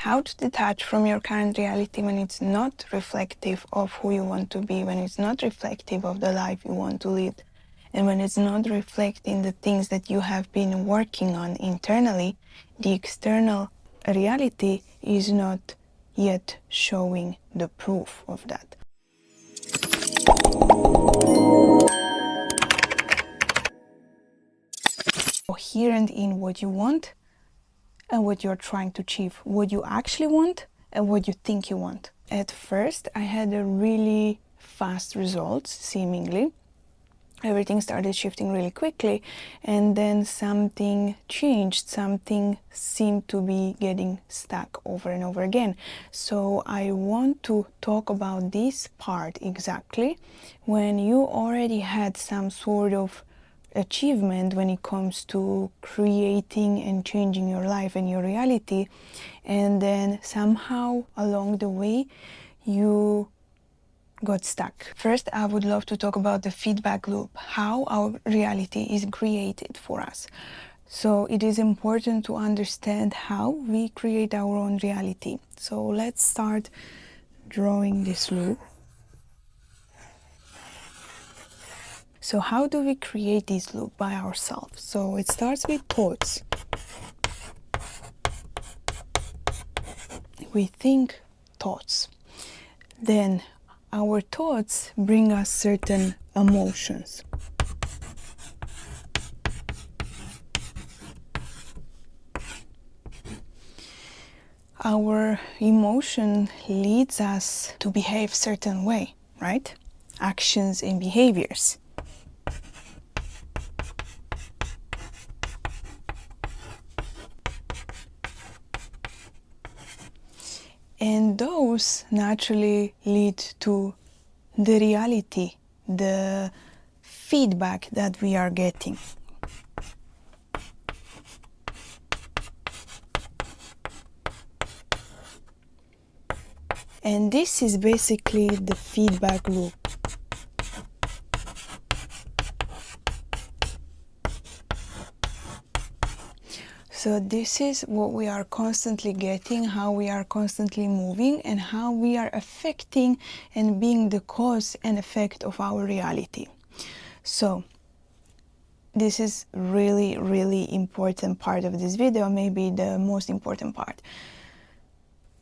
How to detach from your current reality when it's not reflective of who you want to be, when it's not reflective of the life you want to lead, and when it's not reflecting the things that you have been working on internally. The external reality is not yet showing the proof of that. Coherent in what you want and what you're trying to achieve, what you actually want and what you think you want. At first, I had a really fast results, seemingly. Everything started shifting really quickly, and then something changed, something seemed to be getting stuck over and over again. So I want to talk about this part exactly when you already had some sort of achievement when it comes to creating and changing your life and your reality, and then somehow along the way you got stuck. First, I would love to talk about the feedback loop, how our reality is created for us. So it is important to understand how we create our own reality. So let's start drawing this loop. So how do we create this loop by ourselves? So it starts with thoughts. We think thoughts. Then our thoughts bring us certain emotions. Our emotion leads us to behave certain way, right? Actions and behaviors. And those naturally lead to the reality, the feedback that we are getting. And this is basically the feedback loop. So this is what we are constantly getting, how we are constantly moving, and how we are affecting and being the cause and effect of our reality. So this is really, really important part of this video, maybe the most important part.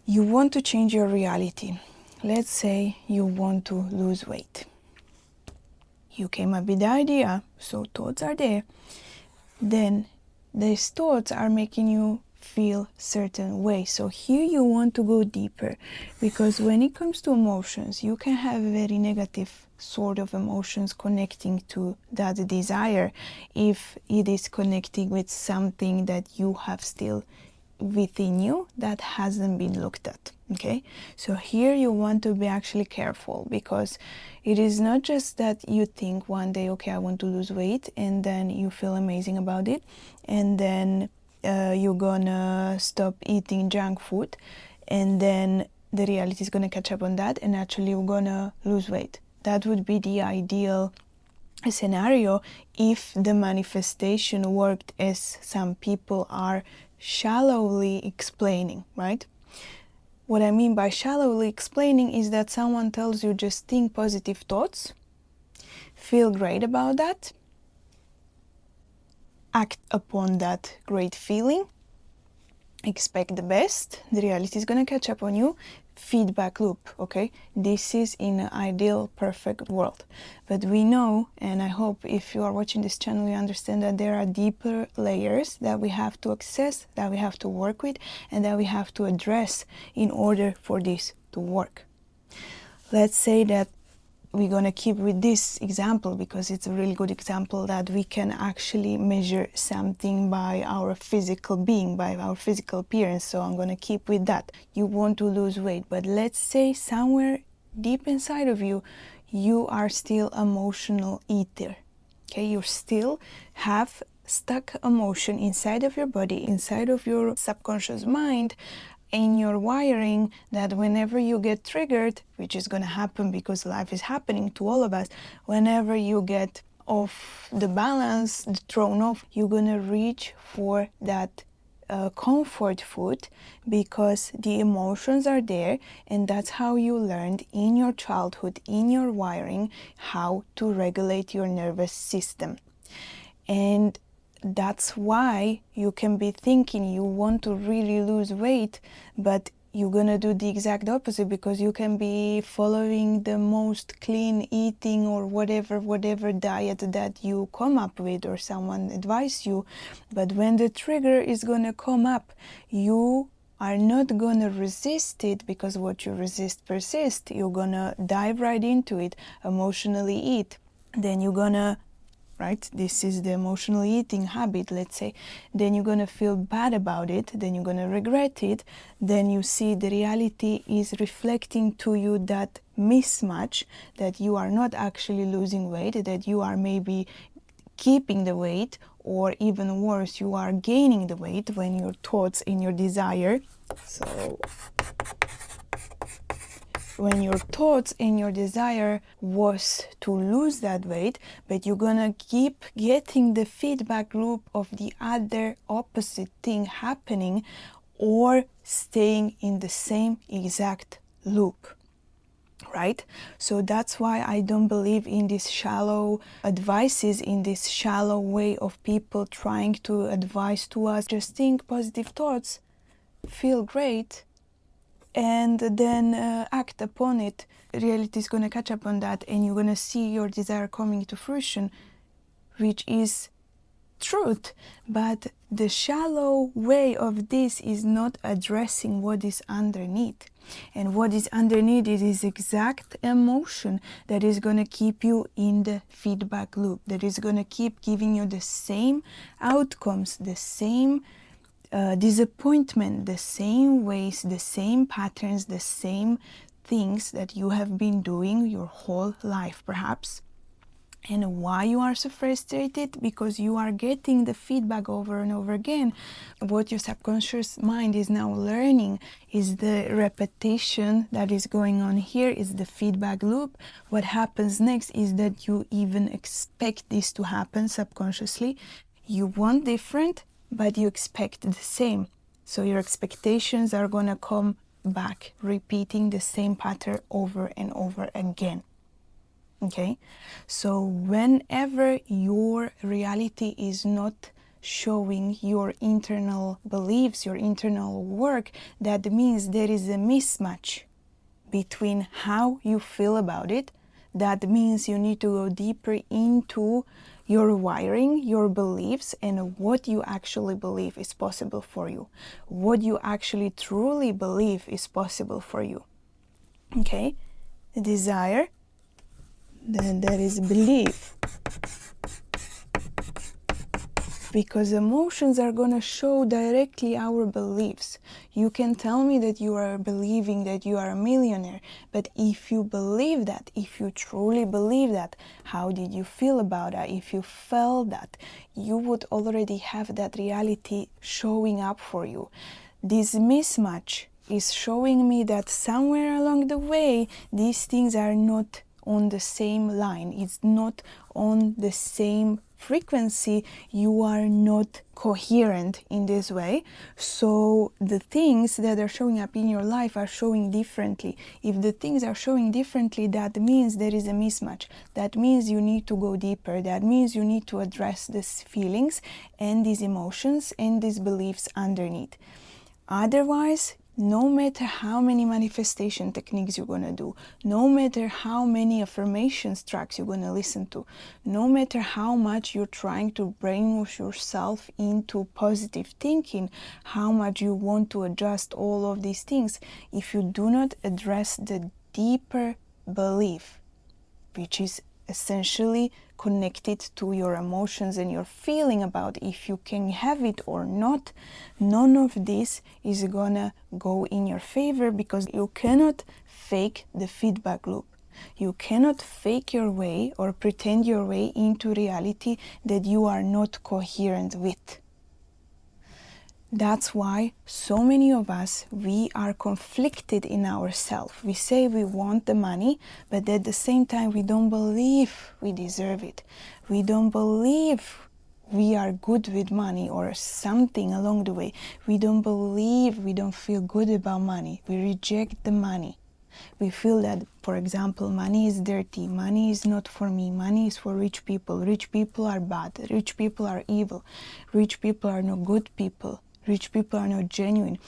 You want to change your reality. Let's say you want to lose weight. You came up with the idea, so thoughts are there. Then these thoughts are making you feel certain way. So here you want to go deeper, because when it comes to emotions, you can have very negative sort of emotions connecting to that desire if it is connecting with something that you have still within you that hasn't been looked at. Okay, so here you want to be actually careful, because it is not just that you think one day, okay, I want to lose weight, and then you feel amazing about it, and then you're gonna stop eating junk food, and then the reality is gonna catch up on that, and actually you're gonna lose weight. That would be the ideal scenario if the manifestation worked as some people are shallowly explaining, right? What I mean by shallowly explaining is that someone tells you just think positive thoughts, feel great about that, act upon that great feeling, expect the best, the reality is gonna catch up on you, feedback loop, okay? This is in an ideal, perfect world. But we know, and I hope if you are watching this channel, you understand that there are deeper layers that we have to access, that we have to work with, and that we have to address in order for this to work. Let's say that we're going to keep with this example because it's a really good example that we can actually measure something by our physical being, by our physical appearance. So I'm going to keep with that. You want to lose weight, but let's say somewhere deep inside of you, you are still emotional eater. Okay, you still have stuck emotion inside of your body, inside of your subconscious mind, in your wiring, that whenever you get triggered, which is going to happen because life is happening to all of us, whenever you get off the balance, thrown off, you're going to reach for that comfort food because the emotions are there, and that's how you learned in your childhood, in your wiring, how to regulate your nervous system. And that's why you can be thinking you want to really lose weight, but you're gonna do the exact opposite, because you can be following the most clean eating or whatever diet that you come up with or someone advise you, but when the trigger is gonna come up, you are not gonna resist it, because what you resist persists. You're gonna dive right into it, emotionally eat, then you're gonna, right? This is the emotional eating habit, let's say. Then you're gonna feel bad about it, then you're gonna regret it, then you see the reality is reflecting to you that mismatch, that you are not actually losing weight, that you are maybe keeping the weight, or even worse, you are gaining the weight when your thoughts and your desire. So when your thoughts and your desire was to lose that weight, but you're gonna keep getting the feedback loop of the other opposite thing happening, or staying in the same exact loop, right? So that's why I don't believe in these shallow advices, in this shallow way of people trying to advise to us, just think positive thoughts, feel great, and then act upon it. Reality is going to catch up on that, and you're going to see your desire coming to fruition, which is truth. But the shallow way of this is not addressing what is underneath. And what is underneath it is exact emotion that is going to keep you in the feedback loop, that is going to keep giving you the same outcomes, the same disappointment, the same ways, the same patterns, the same things that you have been doing your whole life perhaps. And why you are so frustrated? Because you are getting the feedback over and over again. What your subconscious mind is now learning is the repetition that is going on here, is the feedback loop. What happens next is that you even expect this to happen subconsciously. You want different, but you expect the same. So your expectations are gonna come back, repeating the same pattern over and over again. Okay, so whenever your reality is not showing your internal beliefs, your internal work, that means there is a mismatch between how you feel about it. That means you need to go deeper into your wiring, your beliefs, and what you actually believe is possible for you, what you actually truly believe is possible for you. Okay, desire, then there is belief, because emotions are going to show directly our beliefs. You can tell me that you are believing that you are a millionaire, but if you believe that, if you truly believe that, how did you feel about that? If you felt that, you would already have that reality showing up for you. This mismatch is showing me that somewhere along the way these things are not on the same line, it's not on the same frequency, you are not coherent in this way. So the things that are showing up in your life are showing differently. If the things are showing differently, that means there is a mismatch. That means you need to go deeper. That means you need to address these feelings and these emotions and these beliefs underneath. Otherwise, no matter how many manifestation techniques you're going to do, no matter how many affirmations tracks you're going to listen to, no matter how much you're trying to brainwash yourself into positive thinking, how much you want to adjust all of these things, if you do not address the deeper belief, which is essentially connected to your emotions and your feeling about if you can have it or not, none of this is gonna go in your favor, because you cannot fake the feedback loop. You cannot fake your way or pretend your way into reality that you are not coherent with. That's why so many of us, we are conflicted in ourselves. We say we want the money, but at the same time we don't believe we deserve it. We don't believe we are good with money or something along the way. We don't believe, we don't feel good about money. We reject the money. We feel that, for example, money is dirty, money is not for me, money is for rich people are bad, rich people are evil, rich people are not good people, rich people are not genuine.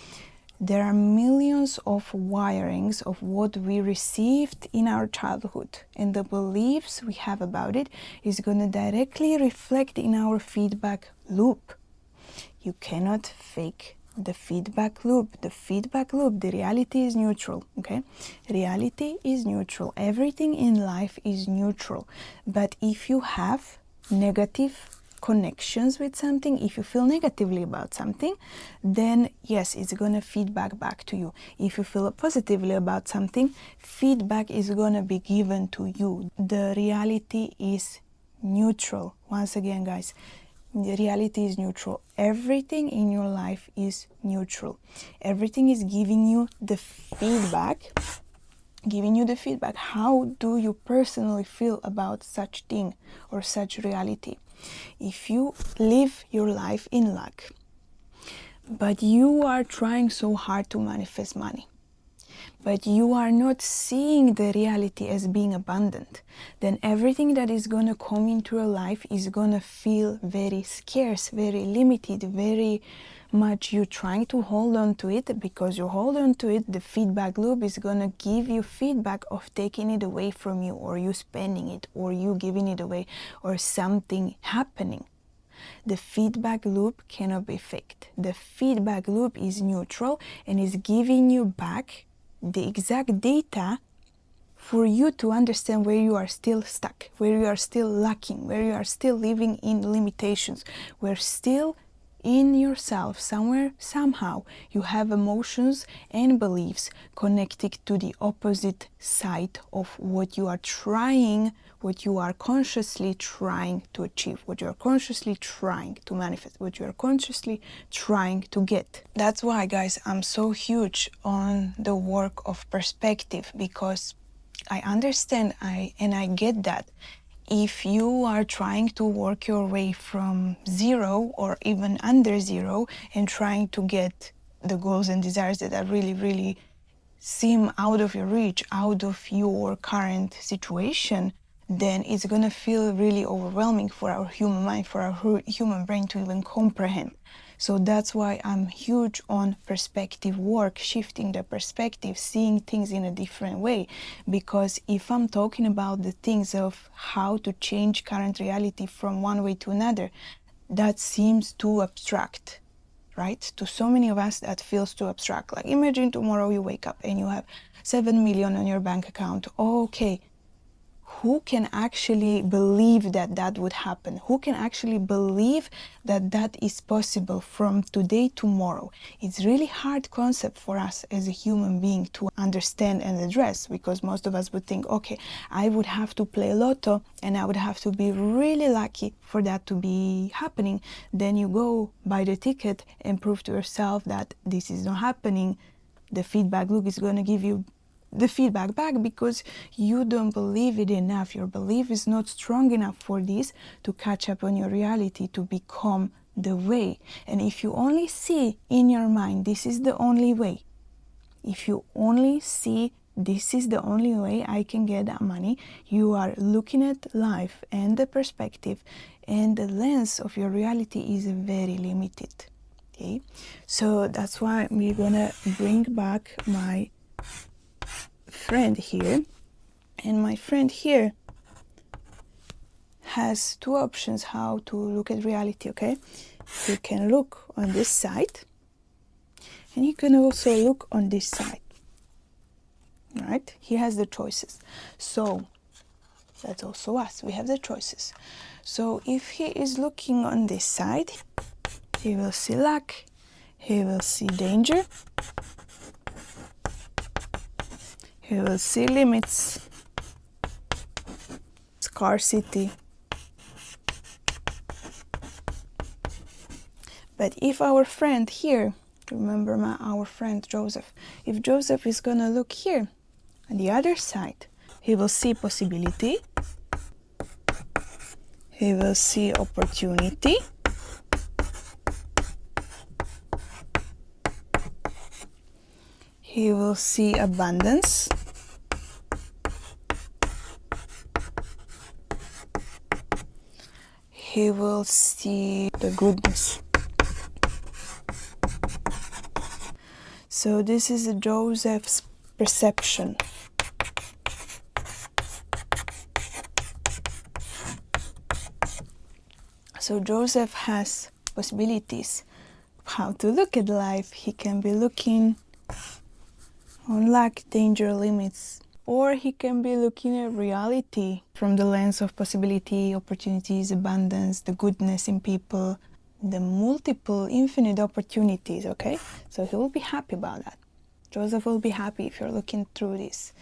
There are millions of wirings of what we received in our childhood, and the beliefs we have about it is going to directly reflect in our feedback loop. You cannot fake the feedback loop. The feedback loop, the reality is neutral, okay? Reality is neutral. Everything in life is neutral. But if you have negative connections with something, if you feel negatively about something, then yes, it's going to feedback back to you. If you feel positively about something, feedback is going to be given to you. The reality is neutral. Once again, guys, the reality is neutral. Everything in your life is neutral. Everything is giving you the feedback. How do you personally feel about such thing or such reality? If you live your life in lack, but you are trying so hard to manifest money, but you are not seeing the reality as being abundant, then everything that is going to come into your life is going to feel very scarce, very limited, very much you trying to hold on to it. Because you hold on to it, the feedback loop is going to give you feedback of taking it away from you, or you spending it, or you giving it away, or something happening. The feedback loop cannot be faked. The feedback loop is neutral and is giving you back the exact data for you to understand where you are still stuck, where you are still lacking, where you are still living in limitations, where still in yourself, somewhere, somehow, you have emotions and beliefs connected to the opposite side of what you are trying, what you are consciously trying to achieve, what you are consciously trying to manifest, what you are consciously trying to get. That's why, guys, I'm so huge on the work of perspective, because I understand and I get that. If you are trying to work your way from zero or even under zero and trying to get the goals and desires that are really, really seem out of your reach, out of your current situation, then it's going to feel really overwhelming for our human mind, for our human brain to even comprehend. So that's why I'm huge on perspective work, shifting the perspective, seeing things in a different way. Because if I'm talking about the things of how to change current reality from one way to another, that seems too abstract, right? To so many of us, that feels too abstract. Like, imagine tomorrow you wake up and you have 7 million on your bank account. Okay, who can actually believe that that would happen? Who can actually believe that that is possible from today tomorrow? It's really hard concept for us as a human being to understand and address, because most of us would think, okay, I would have to play lotto and I would have to be really lucky for that to be happening. Then you go buy the ticket and prove to yourself that this is not happening. The feedback loop is going to give you the feedback back because you don't believe it enough. Your belief is not strong enough for this to catch up on your reality, to become the way. And if you only see in your mind, this is the only way, if you only see this is the only way I can get that money, you are looking at life and the perspective and the lens of your reality is very limited. Okay, so that's why we're gonna bring back my friend here, and my friend here has two options how to look at reality. Okay, you can look on this side and you can also look on this side, right? He has the choices. So that's also us, we have the choices. So if he is looking on this side, he will see luck, he will see danger, he will see limits, scarcity. But if our friend here, remember our friend Joseph, if Joseph is gonna look here on the other side, he will see possibility, He will see opportunity. He will see abundance. He will see the goodness. So this is Joseph's perception. So Joseph has possibilities of how to look at life. He can be looking on lack, danger, limits, or he can be looking at reality from the lens of possibility, opportunities, abundance, the goodness in people, the multiple, infinite opportunities, okay? So he will be happy about that. Joseph will be happy if you're looking through this.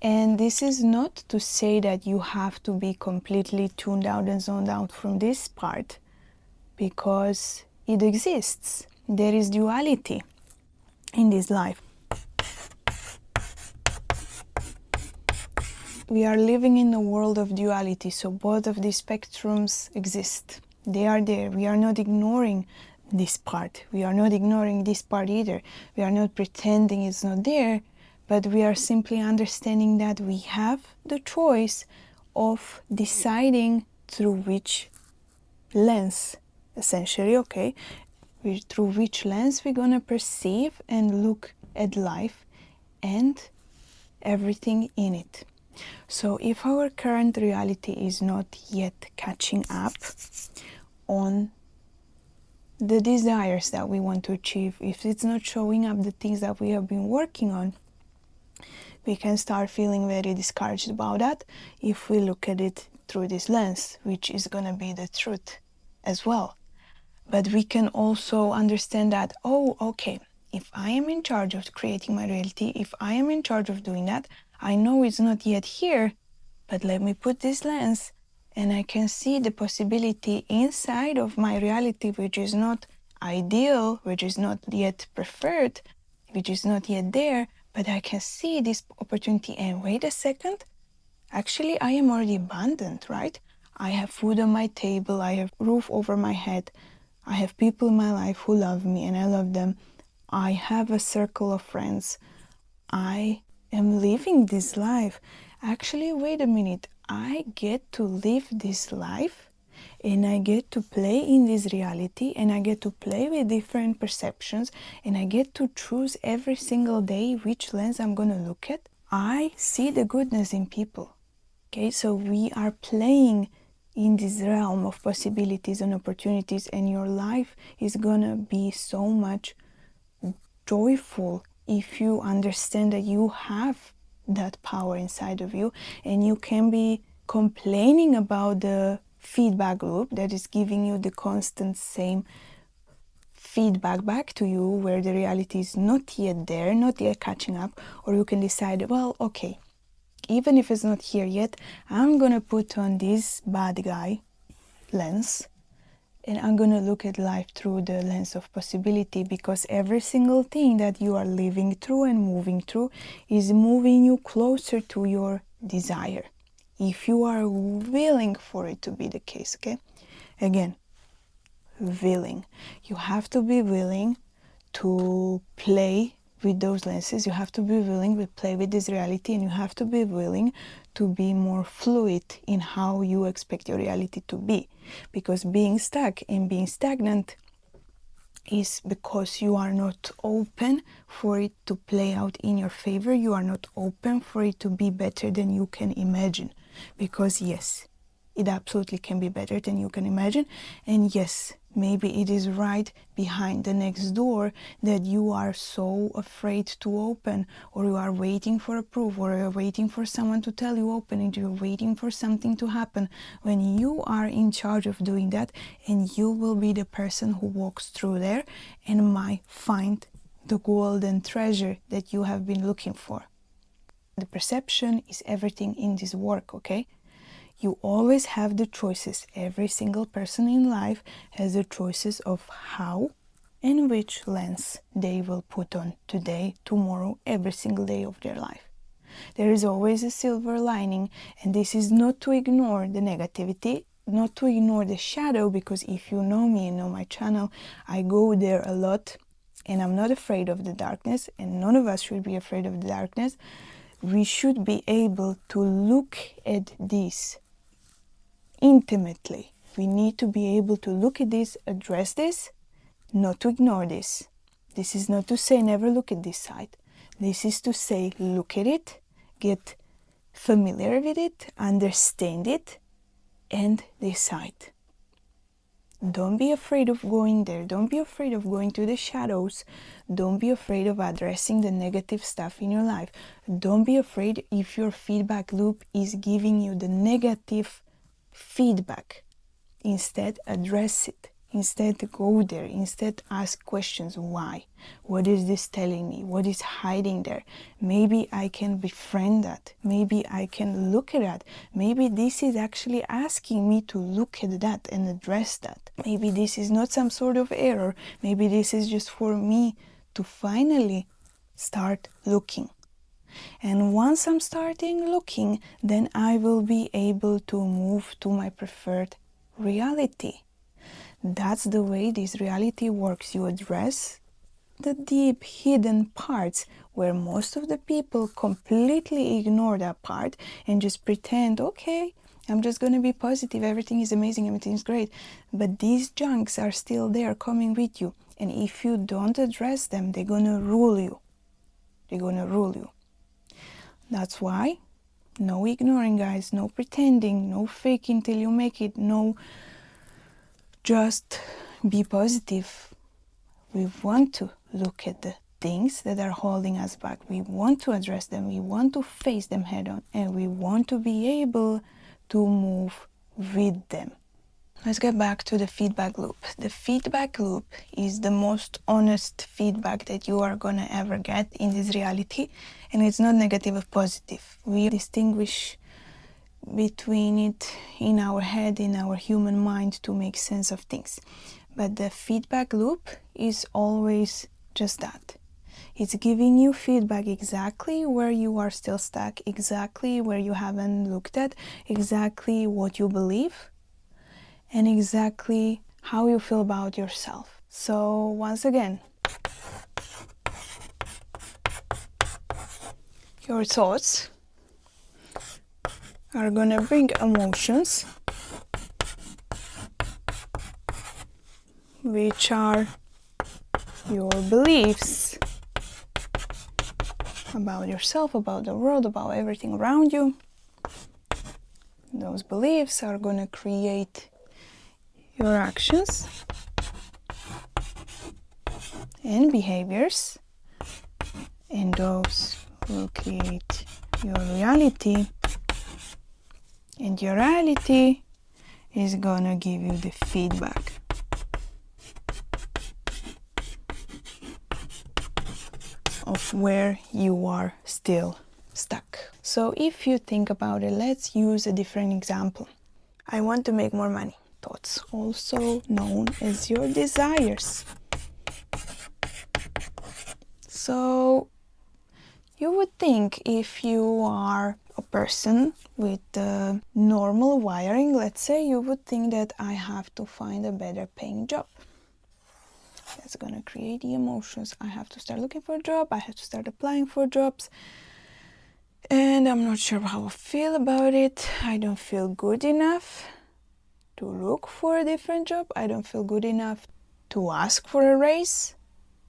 And this is not to say that you have to be completely tuned out and zoned out from this part, because it exists. There is duality in this life. We are living in a world of duality, so both of these spectrums exist. They are there. We are not ignoring this part. We are not ignoring this part either. We are not pretending it's not there, but we are simply understanding that we have the choice of deciding through which lens, essentially, okay, through which lens we're gonna perceive and look at life and everything in it. So if our current reality is not yet catching up on the desires that we want to achieve, if it's not showing up the things that we have been working on, we can start feeling very discouraged about that if we look at it through this lens, which is going to be the truth as well. But we can also understand that, oh, okay, if I am in charge of creating my reality, if I am in charge of doing that, I know it's not yet here, but let me put this lens and I can see the possibility inside of my reality, which is not ideal, which is not yet preferred, which is not yet there, but I can see this opportunity and wait a second, actually I am already abundant, right? I have food on my table, I have roof over my head, I have people in my life who love me and I love them. I have a circle of friends. I am living this life. Actually, wait a minute. I get to live this life and I get to play in this reality and I get to play with different perceptions and I get to choose every single day which lens I'm going to look at. I see the goodness in people. Okay, so we are playing in this realm of possibilities and opportunities, and your life is gonna be so much joyful if you understand that you have that power inside of you, and you can be complaining about the feedback loop that is giving you the constant same feedback back to you where the reality is not yet there, not yet catching up, or you can decide, well, okay, even if it's not here yet, I'm gonna put on this bad guy lens and I'm gonna look at life through the lens of possibility, because every single thing that you are living through and moving through is moving you closer to your desire, if you are willing for it to be the case. Okay, again, willing. You have to be willing to play with those lenses. You have to be willing to play with this reality, and you have to be willing to be more fluid in how you expect your reality to be, because being stuck and being stagnant is because you are not open for it to play out in your favor. You are not open for it to be better than you can imagine, because yes, it absolutely can be better than you can imagine, and yes, maybe it is right behind the next door that you are so afraid to open, or you are waiting for approval, or you're waiting for someone to tell you open it, you're waiting for something to happen, when you are in charge of doing that, and you will be the person who walks through there and might find the golden treasure that you have been looking for. The perception is everything in this work, okay? You always have the choices. Every single person in life has the choices of how and which lens they will put on today, tomorrow, every single day of their life. There is always a silver lining, and this is not to ignore the negativity. not to ignore the shadow, because if you know me and know my channel, I go there a lot and I'm not afraid of the darkness, and none of us should be afraid of the darkness. We should be able to look at this intimately. We need to be able to look at this, address this, not to ignore this. This is not to say never look at this side. This is to say look at it, get familiar with it, understand it, and decide. Don't be afraid of going there. Don't be afraid of going to the shadows. Don't be afraid of addressing the negative stuff in your life. Don't be afraid if your feedback loop is giving you the negative feedback. Instead, address it. Instead, go there. Instead, ask questions. Why? What is this telling me? What is hiding there? Maybe I can befriend that. Maybe I can look at that. Maybe this is actually asking me to look at that and address that. Maybe this is not some sort of error. Maybe this is just for me to finally start looking. And once I'm starting looking, then I will be able to move to my preferred reality. That's the way this reality works. You address the deep hidden parts where most of the people completely ignore that part and just pretend, okay, I'm just going to be positive, everything is amazing, everything is great. But these junks are still there coming with you. And if you don't address them, they're going to rule you. They're going to rule you. That's why no ignoring, guys, no pretending, no faking till you make it, no, just be positive. We want to look at the things that are holding us back. We want to address them. We want to face them head on, and we want to be able to move with them. Let's get back to the feedback loop. The feedback loop is the most honest feedback that you are gonna ever get in this reality, and it's not negative or positive. We distinguish between it in our head, in our human mind, to make sense of things. But the feedback loop is always just that. It's giving you feedback exactly where you are still stuck, exactly where you haven't looked at, exactly what you believe, and exactly how you feel about yourself. So once again, your thoughts are gonna bring emotions, which are your beliefs about yourself, about the world, about everything around you. Those beliefs are gonna create your actions and behaviors, and those will create your reality, and your reality is gonna give you the feedback. Of where you are still stuck. So if you think about it, let's use a different example. I want to make more money. Thoughts, also known as your desires. So you would think, if you are a person with normal wiring, let's say, you would think that I have to find a better paying job. That's gonna create the emotions. I have to start looking for a job. I have to start applying for jobs. And I'm not sure how I feel about it. I don't feel good enough to look for a different job. I don't feel good enough to ask for a raise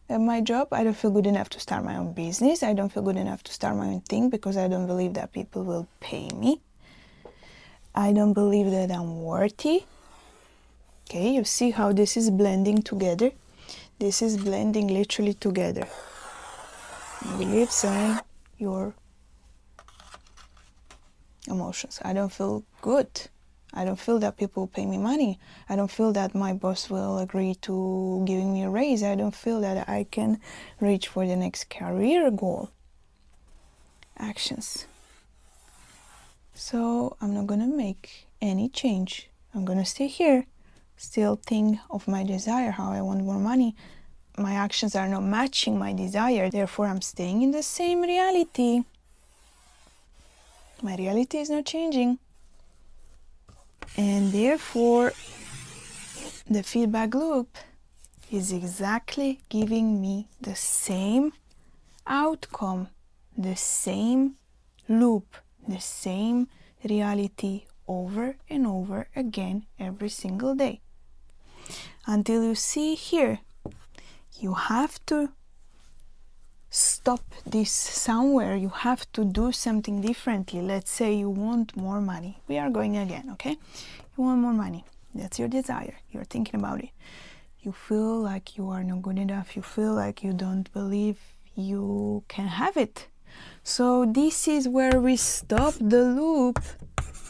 at my job. I don't feel good enough to start my own business. I don't feel good enough to start my own thing because I don't believe that people will pay me. I don't believe that I'm worthy. Okay, you see how this is blending together? This is blending literally together. Beliefs and your emotions. I don't feel good. I don't feel that people pay me money. I don't feel that my boss will agree to giving me a raise. I don't feel that I can reach for the next career goal. Actions. So I'm not gonna make any change. I'm gonna stay here, still think of my desire, how I want more money. My actions are not matching my desire, therefore I'm staying in the same reality. My reality is not changing. And therefore, the feedback loop is exactly giving me the same outcome, the same loop, the same reality over and over again every single day. Until you see here, you have to stop this somewhere. You have to do something differently. Let's say you want more money. We are going again, okay? You want more money. That's your desire. You're thinking about it. You feel like you are not good enough. You feel like you don't believe you can have it. So this is where we stop the loop.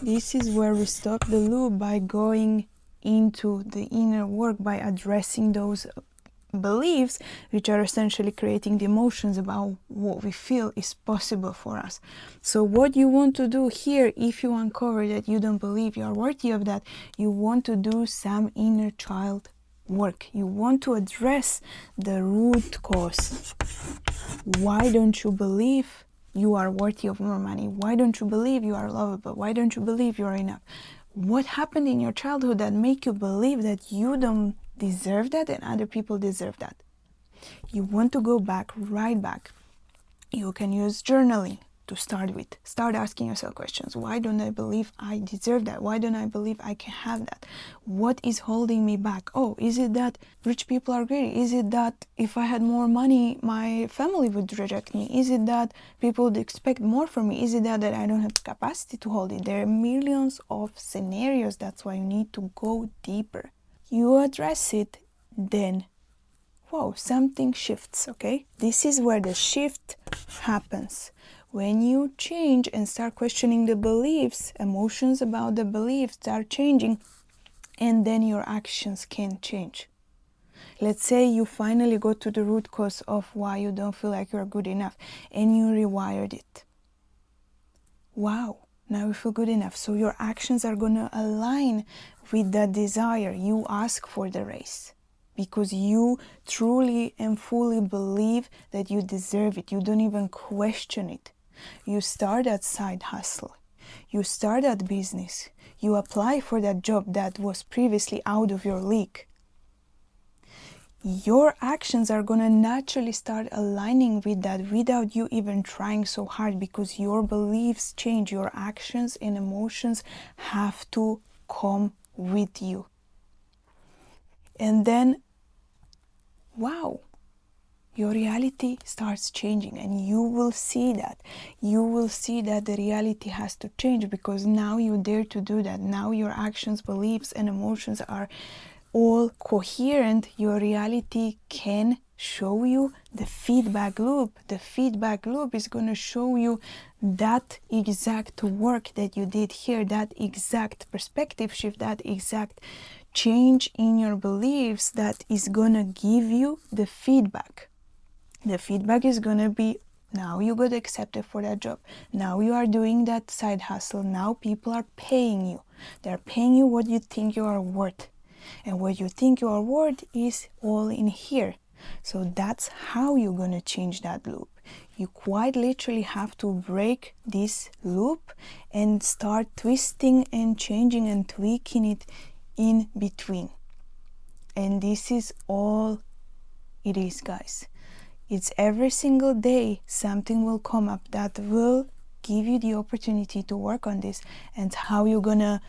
This is where we stop the loop by going into the inner work, by addressing those beliefs, which are essentially creating the emotions about what we feel is possible for us. So what you want to do here, if you uncover that you don't believe you are worthy of that, you want to do some inner child work. You want to address the root cause. Why don't you believe you are worthy of more money? Why don't you believe you are lovable? Why don't you believe you are enough? What happened in your childhood that make you believe that you don't deserve that and other people deserve that? You want to go back, right back. You can use journaling to start with. Start asking yourself questions. Why don't I believe I deserve that? Why don't I believe I can have that? What is holding me back? Oh, is it that rich people are greedy? Is it that if I had more money, my family would reject me? Is it that people would expect more from me? Is it that I don't have the capacity to hold it? There are millions of scenarios. That's why you need to go deeper. You address it, then whoa, something shifts, okay? This is where the shift happens. When you change and start questioning the beliefs, emotions about the beliefs start changing, and then your actions can change. Let's say you finally go to the root cause of why you don't feel like you're good enough, and you rewired it. Wow, now you feel good enough. So your actions are going to align with that desire. You ask for the raise because you truly and fully believe that you deserve it. You don't even question it. You start that side hustle. You start that business. You apply for that job that was previously out of your league. Your actions are going to naturally start aligning with that without you even trying so hard, because your beliefs change. Your actions and emotions have to come with you. And then, wow, your reality starts changing, and you will see that. You will see that the reality has to change because now you dare to do that. Now your actions, beliefs, and emotions are all coherent. Your reality can show you the feedback loop. The feedback loop is going to show you that exact work that you did here, that exact perspective shift, that exact change in your beliefs that is going to give you the feedback. The feedback is going to be, now you got accepted for that job. Now you are doing that side hustle. Now people are paying you. They're paying you what you think you are worth. And what you think you are worth is all in here. So that's how you're going to change that loop. You quite literally have to break this loop and start twisting and changing and tweaking it in between. And this is all it is, guys. It's every single day something will come up that will give you the opportunity to work on this. And how you're gonna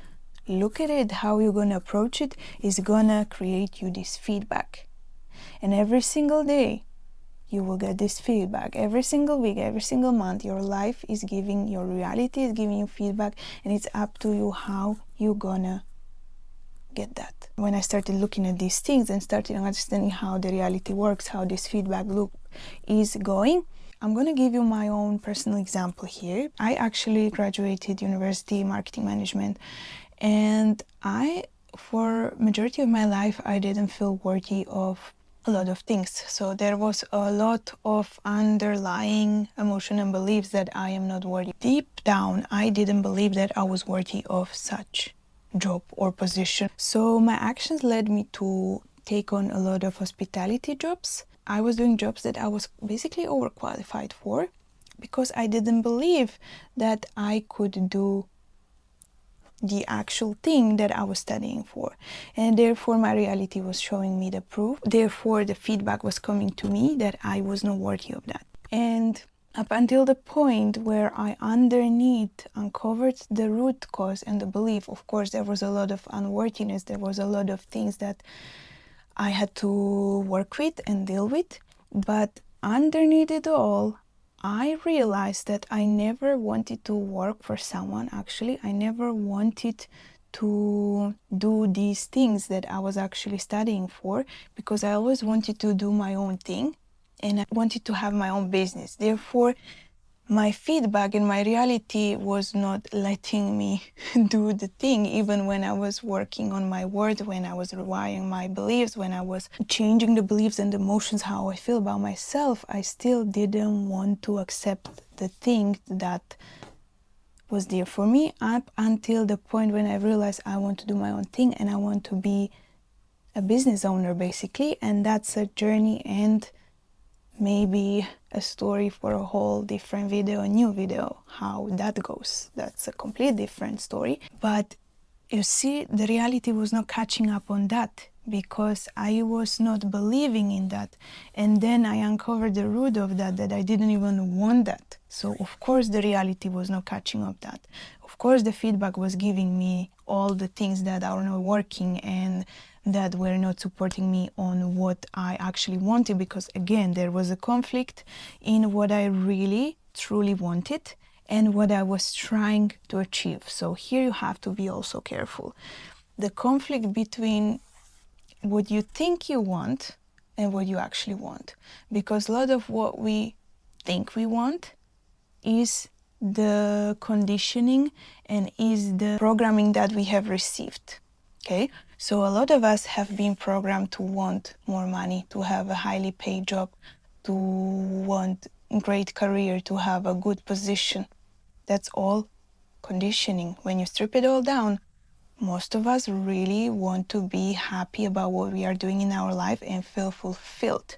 look at it, how you're gonna approach it is gonna create you this feedback. And every single day you will get this feedback. Every single week, every single month, your life is giving, your reality is giving you feedback, and it's up to you how you're gonna get that. When I started looking at these things and started understanding how the reality works, how this feedback loop is going, I'm going to give you my own personal example here. I actually graduated university marketing management, and for majority of my life, I didn't feel worthy of a lot of things. So there was a lot of underlying emotion and beliefs that I am not worthy. Deep down, I didn't believe that I was worthy of such job or position. So my actions led me to take on a lot of hospitality jobs. I was doing jobs that I was basically overqualified for because I didn't believe that I could do the actual thing that I was studying for. And therefore my reality was showing me the proof. Therefore the feedback was coming to me that I was not worthy of that. And up until the point where I underneath uncovered the root cause and the belief, of course there was a lot of unworthiness, there was a lot of things that I had to work with and deal with, but underneath it all, I realized that I never wanted to work for someone. Actually, I never wanted to do these things that I was actually studying for, because I always wanted to do my own thing and I wanted to have my own business. Therefore, my feedback and my reality was not letting me do the thing, even when I was working on my word, when I was rewiring my beliefs, when I was changing the beliefs and the emotions, how I feel about myself. I still didn't want to accept the thing that was there for me, up until the point when I realized I want to do my own thing and I want to be a business owner, basically. And that's a journey and maybe a story for a whole different video, a new video, how that goes. That's a complete different story. But you see, the reality was not catching up on that, because I was not believing in that. And then I uncovered the root of that, that I didn't even want that. So of course the reality was not catching up that. Of course the feedback was giving me all the things that are not working and that were not supporting me on what I actually wanted, because again, there was a conflict in what I really truly wanted and what I was trying to achieve. So here you have to be also careful. The conflict between what you think you want and what you actually want. Because a lot of what we think we want is the conditioning and is the programming that we have received. Okay, so a lot of us have been programmed to want more money, to have a highly paid job, to want a great career, to have a good position. That's all conditioning. When you strip it all down, most of us really want to be happy about what we are doing in our life and feel fulfilled.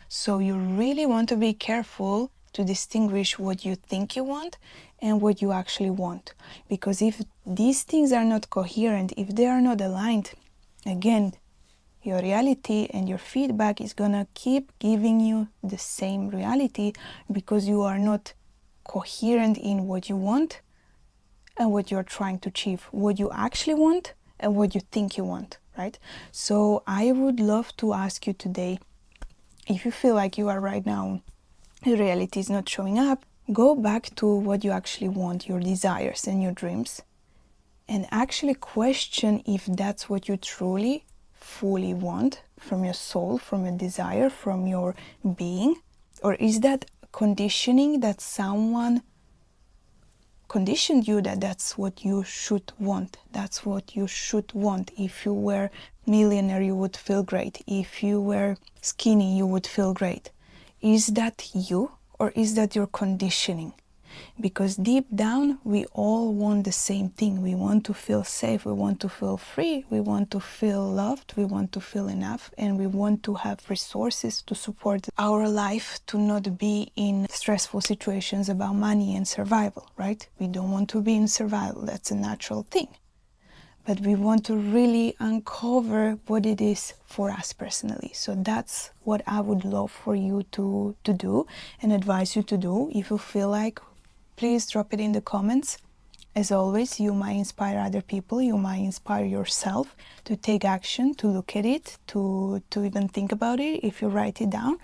So you really want to be careful to distinguish what you think you want and what you actually want. Because if these things are not coherent, if they are not aligned, again, your reality and your feedback is gonna keep giving you the same reality, because you are not coherent in what you want and what you're trying to achieve, what you actually want and what you think you want, right? So I would love to ask you today, if you feel like you are right now, the reality is not showing up, go back to what you actually want, your desires and your dreams, and actually question if that's what you truly, fully want from your soul, from your desire, from your being, or is that conditioning that someone conditioned you that that's what you should want. That's what you should want. If you were millionaire, you would feel great. If you were skinny, you would feel great. Is that you, or is that your conditioning? Because deep down, we all want the same thing. We want to feel safe, we want to feel free, we want to feel loved, we want to feel enough, and we want to have resources to support our life, to not be in stressful situations about money and survival, right? We don't want to be in survival, that's a natural thing. But we want to really uncover what it is for us personally. So that's what I would love for you to do and advise you to do. If you feel like, please drop it in the comments. As always, you might inspire other people, you might inspire yourself to take action, to look at it, to even think about it if you write it down,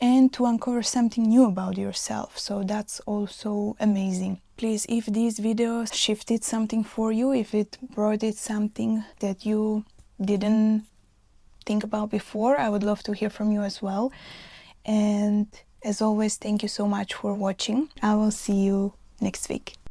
and to uncover something new about yourself. So that's also amazing. Please, if these videos shifted something for you, if it brought it something that you didn't think about before, I would love to hear from you as well. And as always, thank you so much for watching. I will see you next week.